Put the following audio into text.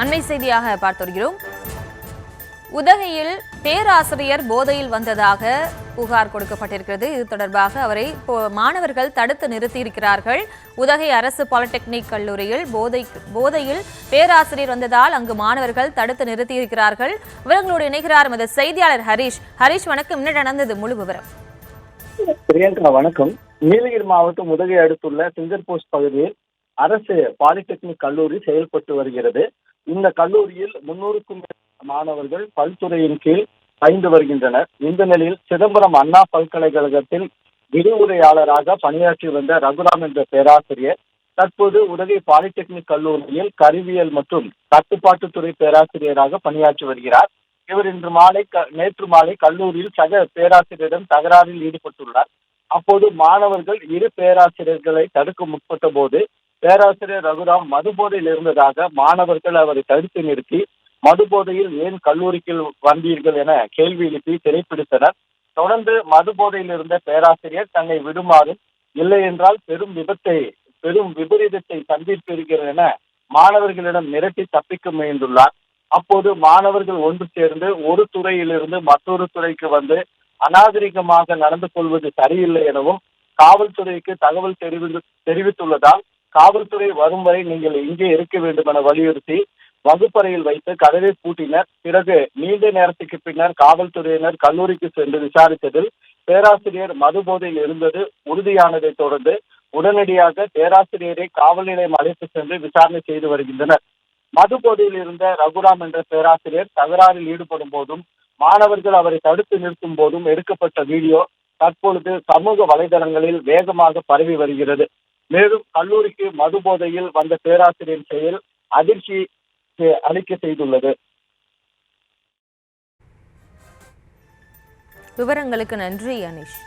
அண்மை செய்தியாக பார்த்து வருகிறோம். உதகையில் பேராசிரியர் போதையில் வந்ததாக புகார் கொடுக்கப்பட்டிருக்கிறது. இது தொடர்பாக அவரை மாணவர்கள் தடுத்து நிறுத்தியிருக்கிறார்கள். உதகை அரசு பாலிடெக்னிக் கல்லூரியில் போதையில் பேராசிரியர் வந்ததால் அங்கு மாணவர்கள் தடுத்து நிறுத்தியிருக்கிறார்கள். விவரங்களோடு இணைகிறார் எமது செய்தியாளர் ஹரிஷ். ஹரிஷ், வணக்கம். என்ன நடந்தது? முழு விவரம். பிரியங்கா, வணக்கம். நீலகிரி மாவட்டம் உதகை அடுத்துள்ள சிங்கர் போஸ்ட் பகுதியில் அரசு பாலிடெக்னிக் கல்லூரி செயல்பட்டு வருகிறது. இந்த கல்லூரியில் 300க்கும் மாணவர்கள் பல்துறையின் கீழ் பயின்று வருகின்றனர். இந்த நிலையில் சிதம்பரம் அண்ணா பல்கலைக்கழகத்தில் விரிவுரையாளராக பணியாற்றி வந்த ரகுராம் என்ற பேராசிரியர் தற்போது உதகை பாலிடெக்னிக் கல்லூரியில் கருவியல் மற்றும் கட்டுப்பாட்டுத்துறை பேராசிரியராக பணியாற்றி வருகிறார். இவர் நேற்று மாலை கல்லூரியில் சக பேராசிரியரிடம் தகராறில் ஈடுபட்டுள்ளார். அப்போது மாணவர்கள் இரு பேராசிரியர்களை தடுக்க முற்பட்ட போது பேராசிரியர் ரகுராம் மதுபோதையில் இருந்ததாக மாணவர்கள் அவரை தடுத்து நிறுத்தி மதுபோதையில் ஏன் கல்லூரிக்கு வந்தீர்கள் என கேள்வி எழுப்பி சிறைப்பிடித்தனர். தொடர்ந்து மதுபோதையில் இருந்த பேராசிரியர் தன்னை விடுமாறும், இல்லை என்றால் பெரும் விபரீதத்தை சந்தித்திருக்கிறார் என மாணவர்களிடம் மிரட்டி தப்பிக்க முயன்றுள்ளார். அப்போது மாணவர்கள் ஒன்று சேர்ந்து ஒரு துறையிலிருந்து மற்றொரு துறைக்கு வந்து அநாகரிகமாக நடந்து கொள்வது சரியில்லை எனவும் காவல்துறைக்கு தகவல் தெரிவித்துள்ளதால் காவல்துறை வரும் வரை நீங்கள் இங்கே இருக்க வேண்டும் என வலியுறுத்தி வகுப்பறையில் வைத்து கதவை பூட்டினர். பிறகு நீண்ட நேரத்துக்கு பின்னர் காவல்துறையினர் கல்லூரிக்கு சென்று விசாரித்ததில் பேராசிரியர் மதுபோதையில் இருந்தது உறுதியானதை தொடர்ந்து உடனடியாக பேராசிரியரை காவல் நிலையம் அழைத்து சென்று விசாரணை செய்து வருகின்றனர். மதுபோதையில் இருந்த ரகுராம் என்ற பேராசிரியர் தகராறில் ஈடுபடும் போதும் மாணவர்கள் அவரை தடுத்து நிறுத்தும் போதும் எடுக்கப்பட்ட வீடியோ தற்பொழுது சமூக வலைதளங்களில் வேகமாக பரவி வருகிறது. மேலும் கல்லூரிக்கு மதுபோதையில் வந்த பேராசிரியர் செயல் அதிர்ச்சி அளிக்க செய்துள்ளது. விவரங்களுக்கு நன்றி அனிஷ்.